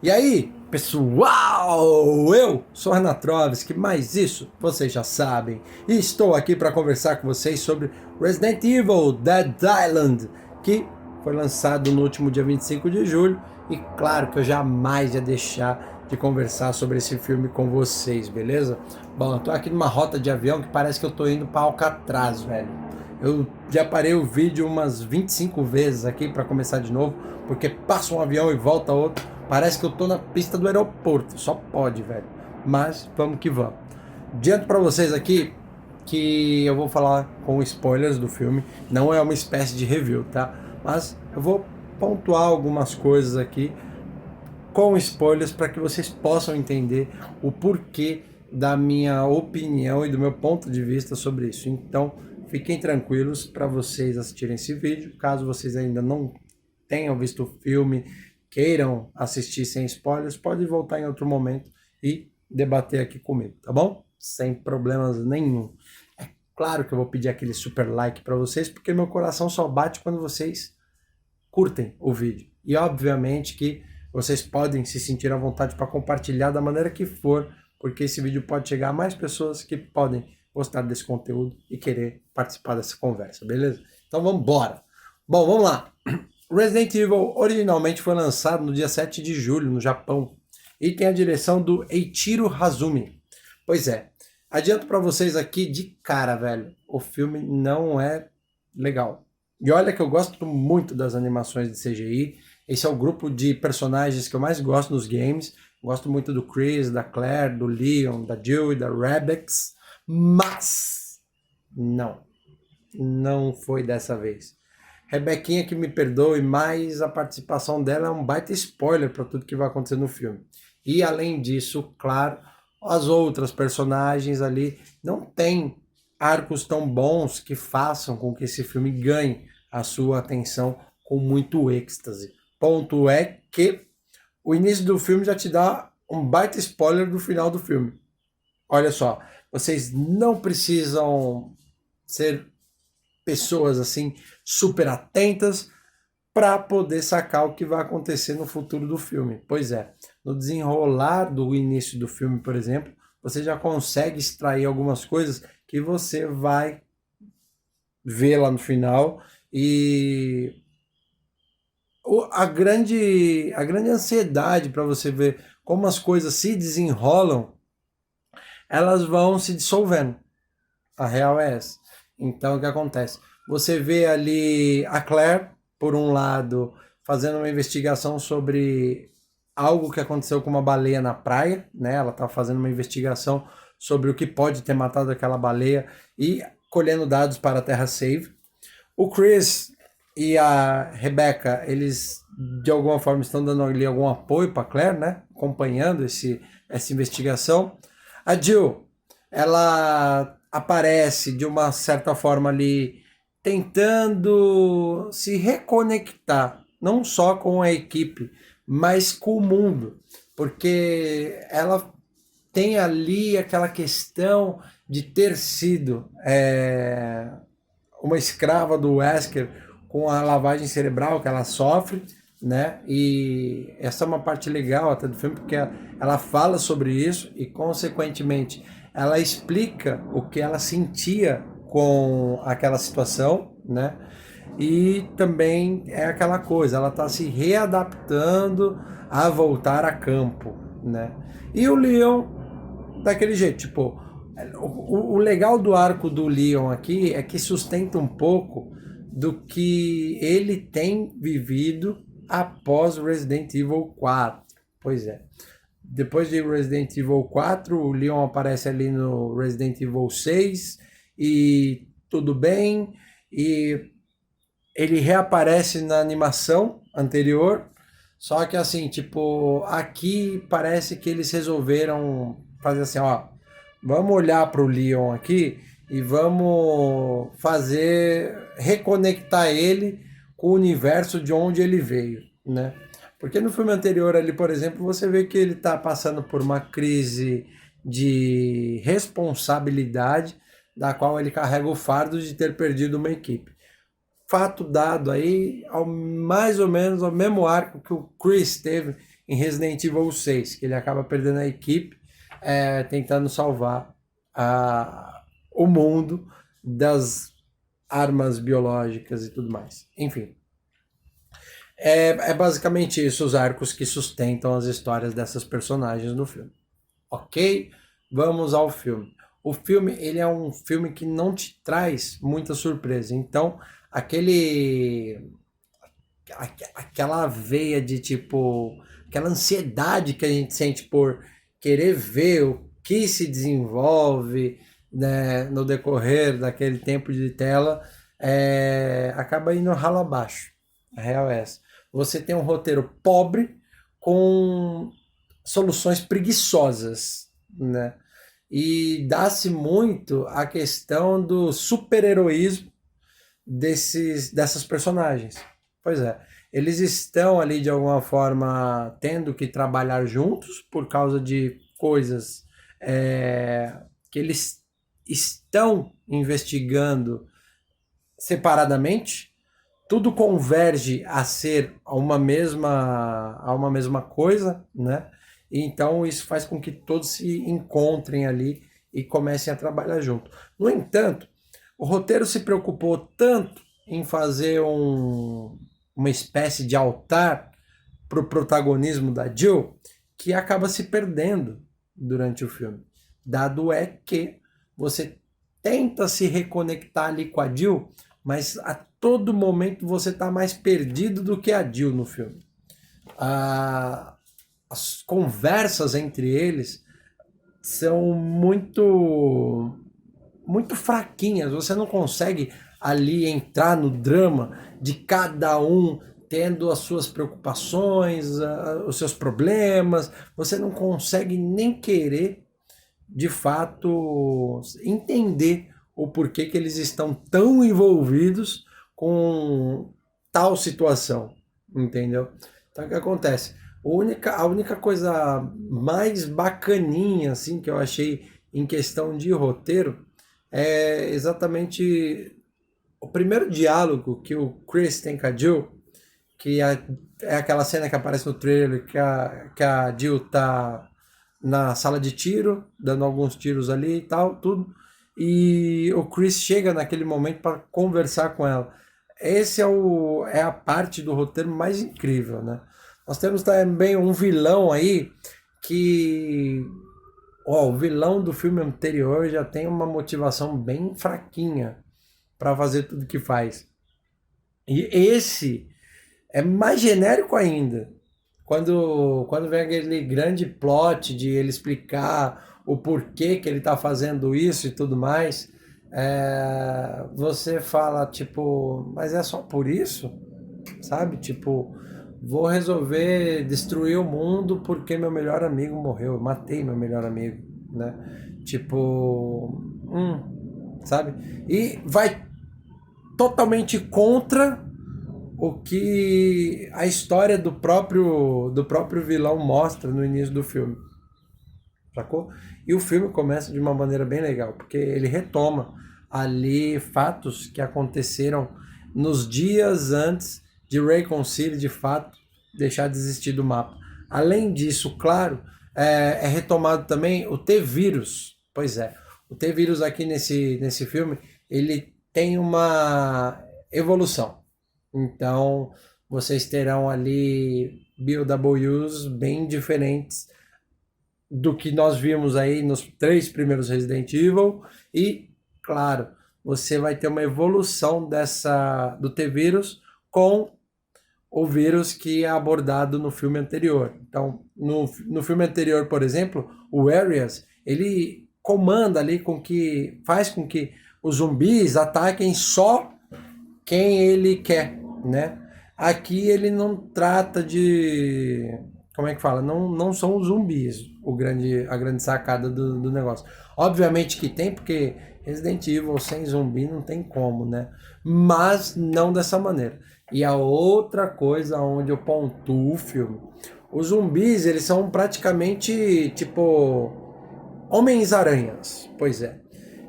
E aí, pessoal, eu sou Renan Troves, mas isso vocês já sabem. E estou aqui para conversar com vocês sobre Resident Evil Dead Island, que foi lançado no último dia 25 de julho. E claro que eu jamais ia deixar de conversar sobre esse filme com vocês, beleza? Bom, eu tô aqui numa rota de avião que parece que eu tô indo para Alcatraz, velho. Eu já parei o vídeo umas 25 vezes aqui para começar de novo, porque passa um avião e volta outro. Parece que eu tô na pista do aeroporto, só pode, velho. Mas vamos que vamos. Diante para vocês aqui que eu vou falar com spoilers do filme, não é uma espécie de review, tá? Mas eu vou pontuar algumas coisas aqui com spoilers para que vocês possam entender o porquê da minha opinião e do meu ponto de vista sobre isso. Então, fiquem tranquilos para vocês assistirem esse vídeo. Caso vocês ainda não tenham visto o filme, queiram assistir sem spoilers, pode voltar em outro momento e debater aqui comigo, tá bom? Sem problemas nenhum. É claro que eu vou pedir aquele super like para vocês, porque meu coração só bate quando vocês curtem o vídeo. E obviamente que vocês podem se sentir à vontade para compartilhar da maneira que for, porque esse vídeo pode chegar a mais pessoas que podem gostar desse conteúdo e querer participar dessa conversa, beleza? Então vamos embora. Bom, vamos lá. Resident Evil originalmente foi lançado no dia 7 de julho no Japão e tem a direção do Eiichiro Hazumi. Pois é, adianto para vocês aqui de cara, velho, o filme não é legal. E olha que eu gosto muito das animações de CGI, esse é o grupo de personagens que eu mais gosto nos games, gosto muito do Chris, da Claire, do Leon, da Jill e da Rebecca, mas não foi dessa vez. Rebequinha que me perdoe, mas a participação dela é um baita spoiler para tudo que vai acontecer no filme. E além disso, claro, as outras personagens ali não têm arcos tão bons que façam com que esse filme ganhe a sua atenção com muito êxtase. Ponto é que o início do filme já te dá um baita spoiler do final do filme. Olha só, vocês não precisam ser pessoas assim super atentas para poder sacar o que vai acontecer no futuro do filme. Pois é, no desenrolar do início do filme, por exemplo, você já consegue extrair algumas coisas que você vai ver lá no final e a grande ansiedade para você ver como as coisas se desenrolam, elas vão se dissolvendo. A real é essa. Então, o que acontece? Você vê ali a Claire, por um lado, fazendo uma investigação sobre algo que aconteceu com uma baleia na praia, né? Ela está fazendo uma investigação sobre o que pode ter matado aquela baleia e colhendo dados para a Terra Save. O Chris e a Rebecca, eles de alguma forma estão dando ali algum apoio para a Claire, né? Acompanhando essa investigação. A Jill, ela aparece de uma certa forma ali tentando se reconectar, não só com a equipe, mas com o mundo, porque ela tem ali aquela questão de ter sido uma escrava do Wesker com a lavagem cerebral que ela sofre, né? E essa é uma parte legal até do filme, porque ela fala sobre isso e, consequentemente, ela explica o que ela sentia com aquela situação, né? E também é aquela coisa, ela está se readaptando a voltar a campo, né? E o Leon, daquele jeito, tipo, o legal do arco do Leon aqui é que sustenta um pouco do que ele tem vivido após Resident Evil 4. Pois é. Depois de Resident Evil 4, o Leon aparece ali no Resident Evil 6 e tudo bem. E ele reaparece na animação anterior, só que assim, tipo, aqui parece que eles resolveram fazer assim, ó, vamos olhar para o Leon aqui e vamos reconectar ele com o universo de onde ele veio, né? Porque no filme anterior ali, por exemplo, você vê que ele está passando por uma crise de responsabilidade, da qual ele carrega o fardo de ter perdido uma equipe. Fato dado aí, mais ou menos ao mesmo arco que o Chris teve em Resident Evil 6, que ele acaba perdendo a equipe tentando salvar o mundo das armas biológicas e tudo mais. Enfim, é basicamente isso os arcos que sustentam as histórias dessas personagens no filme. Ok? Vamos ao filme. O filme, ele é um filme que não te traz muita surpresa. Então, aquela veia de tipo, aquela ansiedade que a gente sente por querer ver o que se desenvolve, né, no decorrer daquele tempo de tela, acaba indo ralo abaixo. A real é essa. Você tem um roteiro pobre com soluções preguiçosas, né? E dá-se muito a questão do super-heroísmo dessas personagens. Pois é, eles estão ali de alguma forma tendo que trabalhar juntos por causa de coisas que eles estão investigando separadamente. Tudo converge a ser uma mesma coisa, né? Então isso faz com que todos se encontrem ali e comecem a trabalhar junto. No entanto, o roteiro se preocupou tanto em fazer uma espécie de altar para o protagonismo da Jill que acaba se perdendo durante o filme. Dado é que você tenta se reconectar ali com a Jill, mas a todo momento você está mais perdido do que a Jill no filme. As conversas entre eles são muito fraquinhas. Você não consegue ali entrar no drama de cada um tendo as suas preocupações, os seus problemas. Você não consegue nem querer, de fato, entender o porquê que eles estão tão envolvidos com tal situação, entendeu? Então o que acontece? A única coisa mais bacaninha assim que eu achei em questão de roteiro é exatamente o primeiro diálogo que o Chris tem com a Jill, que é aquela cena que aparece no trailer que a Jill tá na sala de tiro, dando alguns tiros ali e tal, tudo. E o Chris chega naquele momento para conversar com ela. Esse é a parte do roteiro mais incrível, né? Nós temos também um vilão aí que... Ó, o vilão do filme anterior já tem uma motivação bem fraquinha para fazer tudo que faz. E esse é mais genérico ainda. Quando vem aquele grande plot de ele explicar o porquê que ele está fazendo isso e tudo mais, você fala, tipo, mas é só por isso? Sabe? Tipo, vou resolver destruir o mundo porque meu melhor amigo morreu, eu matei meu melhor amigo, né? Tipo, sabe? E vai totalmente contra o que a história do próprio vilão mostra no início do filme, sacou? E o filme começa de uma maneira bem legal, porque ele retoma ali fatos que aconteceram nos dias antes de Raycon City, de fato, deixar de existir do mapa. Além disso, claro, é retomado também o T-Vírus. Pois é, o T-Vírus aqui nesse filme, ele tem uma evolução. Então, vocês terão ali BOWs bem diferentes do que nós vimos aí nos 3 primeiros Resident Evil e, claro, você vai ter uma evolução do T-Vírus com o vírus que é abordado no filme anterior. Então, no filme anterior, por exemplo, o Arias, ele comanda ali faz com que os zumbis ataquem só quem ele quer, né? Aqui ele não trata de... Como é que fala? Não são os zumbis a grande sacada do negócio. Obviamente que tem, porque Resident Evil sem zumbi não tem como, né? Mas não dessa maneira. E a outra coisa onde eu pontuo o filme, os zumbis, eles são praticamente tipo Homens-Aranhas. Pois é.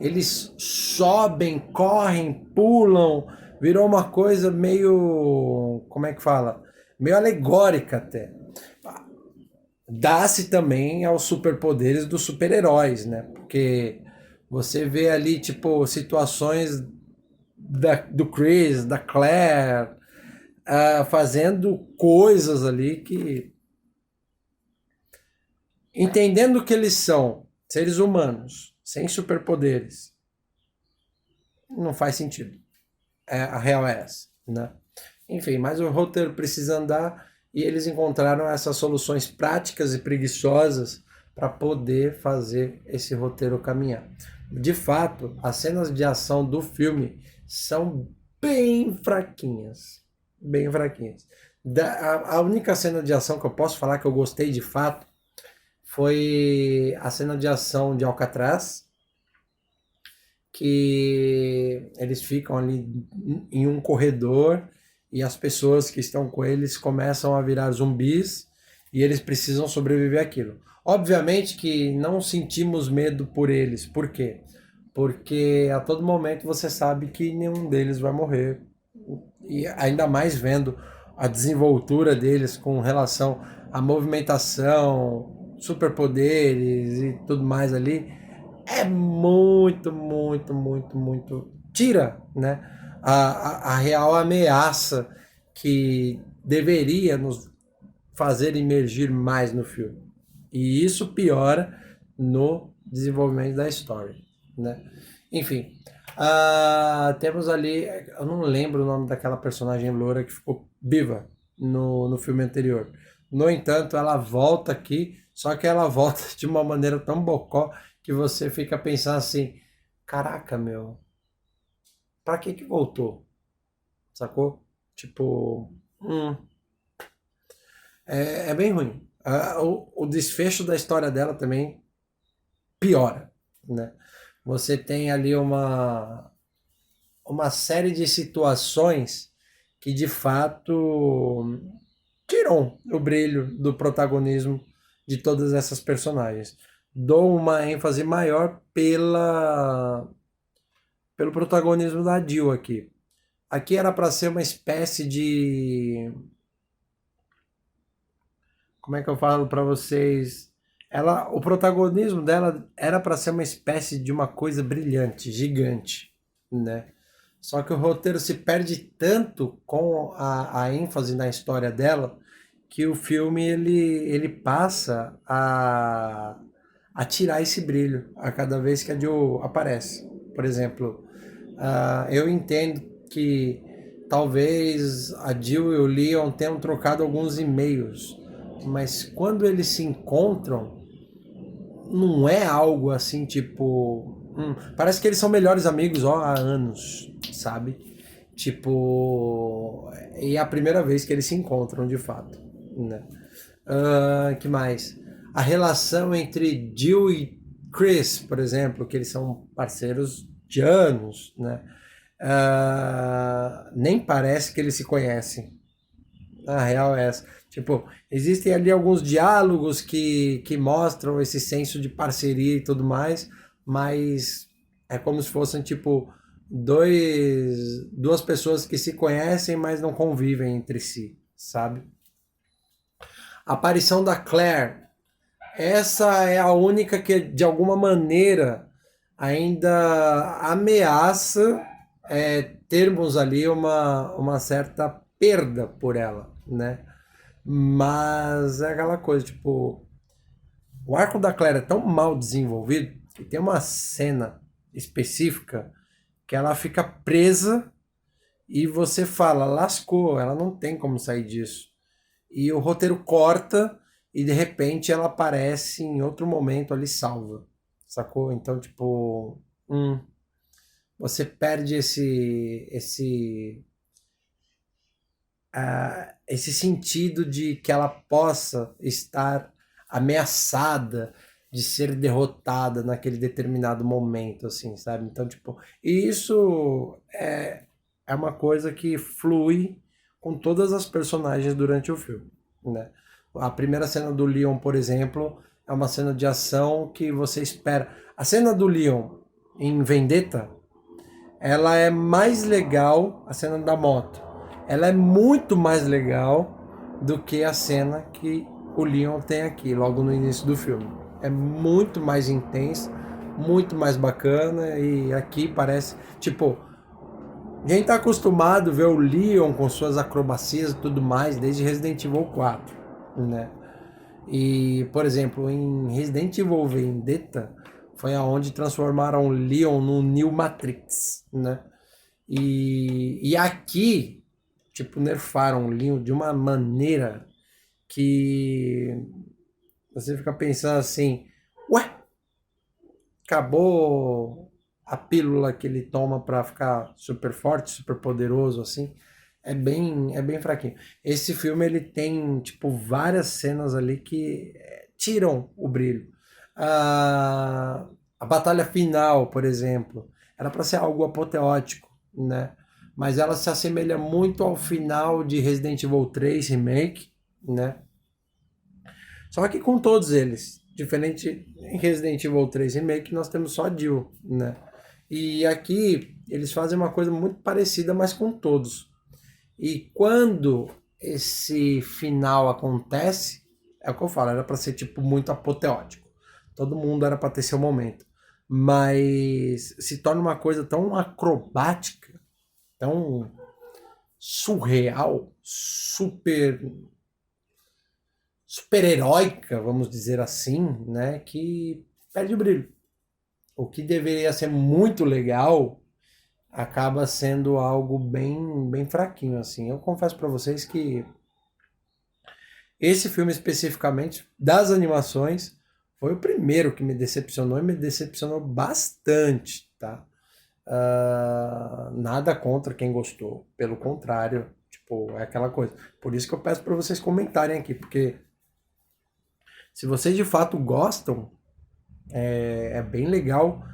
Eles sobem, correm, pulam, virou uma coisa meio, como é que fala? Meio alegórica até. dá-se também aos superpoderes dos super-heróis, né? Porque você vê ali, tipo, situações do Chris, da Claire, fazendo coisas ali que, entendendo que eles são seres humanos, sem superpoderes, não faz sentido. A real é essa, né? Enfim, mas o roteiro precisa andar e eles encontraram essas soluções práticas e preguiçosas para poder fazer esse roteiro caminhar. De fato, as cenas de ação do filme são bem fraquinhas. Bem fraquinhas. A única cena de ação que eu posso falar que eu gostei de fato foi a cena de ação de Alcatraz, que eles ficam ali em um corredor e as pessoas que estão com eles começam a virar zumbis e eles precisam sobreviver àquilo. Obviamente que não sentimos medo por eles. Por quê? Porque a todo momento você sabe que nenhum deles vai morrer. E ainda mais vendo a desenvoltura deles com relação à movimentação, superpoderes e tudo mais ali, é muito, muito, muito, muito. Tira, né? A real ameaça que deveria nos fazer emergir mais no filme. E isso piora no desenvolvimento da história, né? Enfim, temos ali, eu não lembro o nome daquela personagem loura que ficou viva no filme anterior. No entanto, ela volta aqui, só que ela volta de uma maneira tão bocó que você fica pensando assim, caraca, meu, pra que voltou? Sacou? Tipo, é bem ruim. O desfecho da história dela também piora, né? Você tem ali uma série de situações que de fato tiram o brilho do protagonismo de todas essas personagens. Dou uma ênfase maior pelo protagonismo da Jill aqui. Aqui era para ser uma espécie de, como é que eu falo para vocês? O protagonismo dela era para ser uma espécie de uma coisa brilhante, gigante, né? Só que o roteiro se perde tanto com a ênfase na história dela que o filme ele passa a tirar esse brilho a cada vez que a Jill aparece. Por exemplo, eu entendo que talvez a Jill e o Leon tenham trocado alguns e-mails, mas quando eles se encontram, não é algo assim tipo. Parece que eles são melhores amigos há anos, sabe? Tipo. E é a primeira vez que eles se encontram de fato, né? Que mais? A relação entre Jill e Chris, por exemplo, que eles são parceiros de anos, né? Nem parece que eles se conhecem. A real é essa. Tipo, existem ali alguns diálogos que mostram esse senso de parceria e tudo mais, mas é como se fossem, tipo, duas pessoas que se conhecem, mas não convivem entre si, sabe? A aparição da Claire, essa é a única que, de alguma maneira, ainda ameaça termos ali uma certa perda por ela, né? Mas é aquela coisa, tipo, o arco da Claire é tão mal desenvolvido que tem uma cena específica que ela fica presa e você fala, lascou, ela não tem como sair disso. E o roteiro corta e de repente ela aparece em outro momento ali salva, sacou? Então, tipo, você perde esse sentido de que ela possa estar ameaçada de ser derrotada naquele determinado momento, assim, sabe? Então, tipo, e isso é uma coisa que flui com todas as personagens durante o filme, né? A primeira cena do Leon, por exemplo, é uma cena de ação que você espera. A cena do Leon em Vendetta, ela é mais legal, a cena da moto. Ela é muito mais legal do que a cena que o Leon tem aqui, logo no início do filme. É muito mais intenso, muito mais bacana, e aqui parece, tipo, a gente tá acostumado a ver o Leon com suas acrobacias e tudo mais desde Resident Evil 4, né? E, por exemplo, em Resident Evil Vendetta foi aonde transformaram o Leon no Neo Matrix, né? E aqui, tipo, nerfaram o Leon de uma maneira que você fica pensando assim, ué, acabou a pílula que ele toma pra ficar super forte, super poderoso, assim. É bem fraquinho. Esse filme, ele tem, tipo, várias cenas ali que tiram o brilho. A batalha final, por exemplo, era para ser algo apoteótico, né? Mas ela se assemelha muito ao final de Resident Evil 3 Remake, né? Só que com todos eles. Diferente em Resident Evil 3 Remake, nós temos só a Jill, né? E aqui eles fazem uma coisa muito parecida, mas com todos. E quando esse final acontece, é o que eu falo, era para ser tipo muito apoteótico. Todo mundo era para ter seu momento. Mas se torna uma coisa tão acrobática, tão surreal, super heróica, vamos dizer assim, né, que perde o brilho. O que deveria ser muito legal acaba sendo algo bem fraquinho assim. Eu confesso para vocês que esse filme especificamente das animações foi o primeiro que me decepcionou e me decepcionou bastante, tá? Nada contra quem gostou, pelo contrário, tipo, é aquela coisa. Por isso que eu peço para vocês comentarem aqui, porque se vocês de fato gostam, é bem legal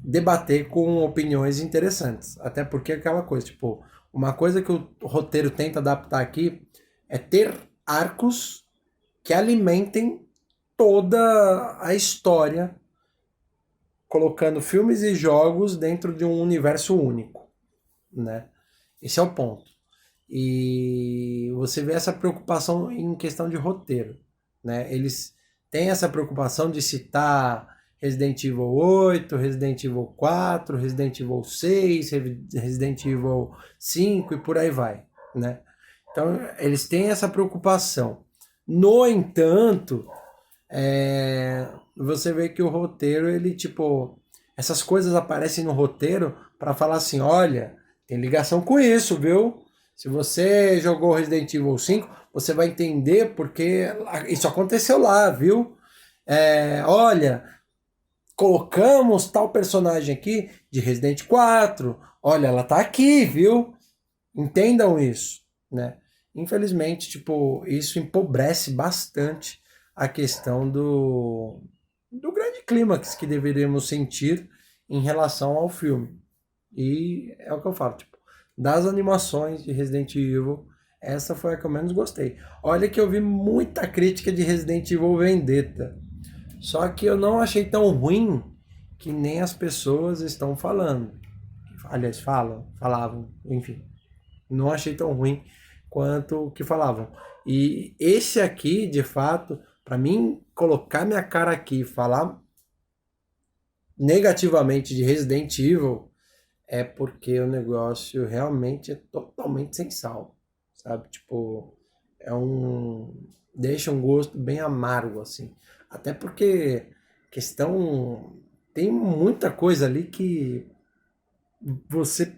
debater com opiniões interessantes. Até porque é aquela coisa, tipo, uma coisa que o roteiro tenta adaptar aqui é ter arcos que alimentem toda a história, colocando filmes e jogos dentro de um universo único, né? Esse é o ponto. E você vê essa preocupação em questão de roteiro, né? Eles têm essa preocupação de citar Resident Evil 8, Resident Evil 4, Resident Evil 6, Resident Evil 5 e por aí vai, né? Então, eles têm essa preocupação. No entanto, você vê que o roteiro, ele, tipo, essas coisas aparecem no roteiro para falar assim, olha, tem ligação com isso, viu? Se você jogou Resident Evil 5, você vai entender porque isso aconteceu lá, viu? Olha, colocamos tal personagem aqui de Resident 4. Olha, ela tá aqui, viu? Entendam isso, né? Infelizmente, tipo, isso empobrece bastante a questão do grande clímax que deveríamos sentir em relação ao filme. E é o que eu falo, tipo, das animações de Resident Evil, essa foi a que eu menos gostei. Olha que eu vi muita crítica de Resident Evil Vendetta. Só que eu não achei tão ruim que nem as pessoas estão falando. Aliás, falavam, enfim. Não achei tão ruim quanto o que falavam. E esse aqui, de fato, para mim, colocar minha cara aqui e falar negativamente de Resident Evil é porque o negócio realmente é totalmente sem sal, sabe? Tipo, deixa um gosto bem amargo, assim. Até porque questão tem muita coisa ali que você,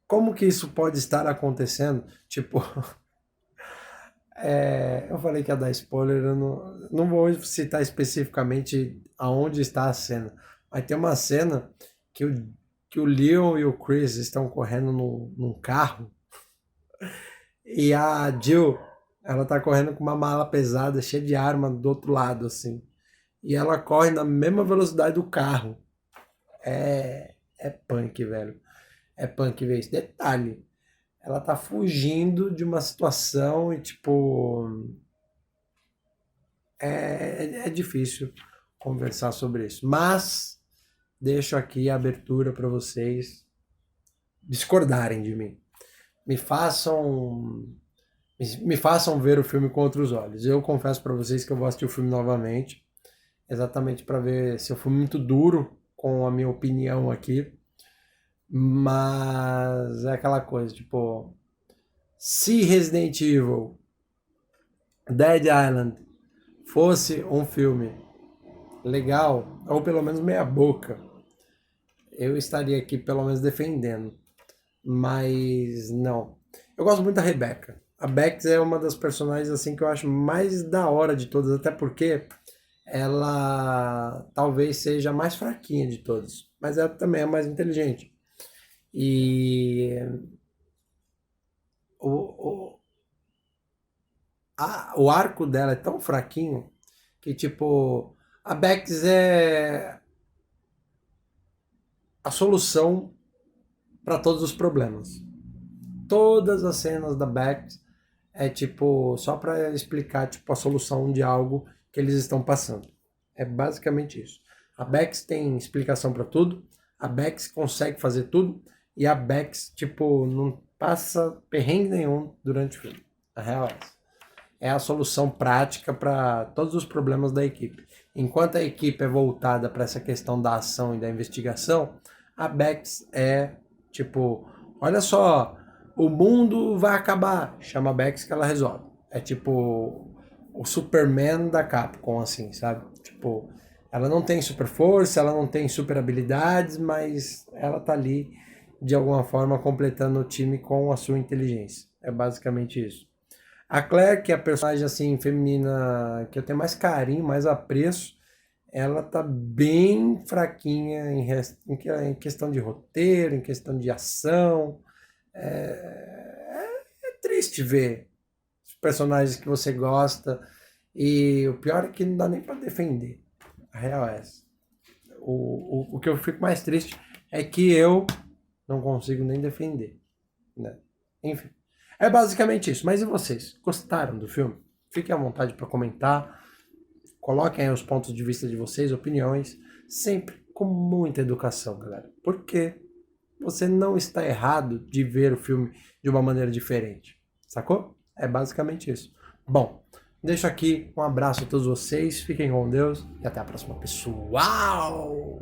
como que isso pode estar acontecendo? Tipo, eu falei que ia dar spoiler, eu não vou citar especificamente aonde está a cena, mas tem uma cena que o Leon e o Chris estão correndo num carro e a Jill, ela tá correndo com uma mala pesada, cheia de arma do outro lado, assim. E ela corre na mesma velocidade do carro. É punk, velho. É punk ver isso. Detalhe, ela tá fugindo de uma situação e, tipo, é difícil conversar sobre isso. Mas deixo aqui a abertura para vocês discordarem de mim. Me façam me façam ver o filme com outros olhos. Eu confesso pra vocês que eu vou assistir o filme novamente, exatamente pra ver se eu fui muito duro com a minha opinião aqui, mas é aquela coisa, tipo, se Resident Evil Dead Island fosse um filme legal, ou pelo menos meia boca, eu estaria aqui pelo menos defendendo. Mas não. Eu gosto muito da Rebecca. A Bex é uma das personagens assim que eu acho mais da hora de todas, até porque ela talvez seja a mais fraquinha de todas, mas ela também é a mais inteligente. E o, o, o arco dela é tão fraquinho que, tipo, a Bex é a solução para todos os problemas. Todas as cenas da Bex é tipo só para explicar tipo a solução de algo que eles estão passando. É basicamente isso. A Bex tem explicação para tudo, a Bex consegue fazer tudo e a Bex tipo não passa perrengue nenhum durante o filme. A real é essa. É a solução prática para todos os problemas da equipe. Enquanto a equipe é voltada para essa questão da ação e da investigação, a Bex é tipo, olha só, o mundo vai acabar, chama a Bex que ela resolve. É tipo o Superman da Capcom, assim, sabe? Tipo, ela não tem super força, ela não tem super habilidades, mas ela tá ali de alguma forma completando o time com a sua inteligência. É basicamente isso. A Claire, que é a personagem assim feminina que eu tenho mais carinho, mais apreço, ela tá bem fraquinha em questão de roteiro, em questão de ação. É triste ver os personagens que você gosta e o pior é que não dá nem para defender. A real é essa. O que eu fico mais triste é que eu não consigo nem defender, né? Enfim, é basicamente isso. Mas e vocês? Gostaram do filme? Fiquem à vontade para comentar. Coloquem aí os pontos de vista de vocês, opiniões, sempre com muita educação, galera. Porque você não está errado de ver o filme de uma maneira diferente. Sacou? É basicamente isso. Bom, deixo aqui um abraço a todos vocês. Fiquem com Deus e até a próxima, pessoal!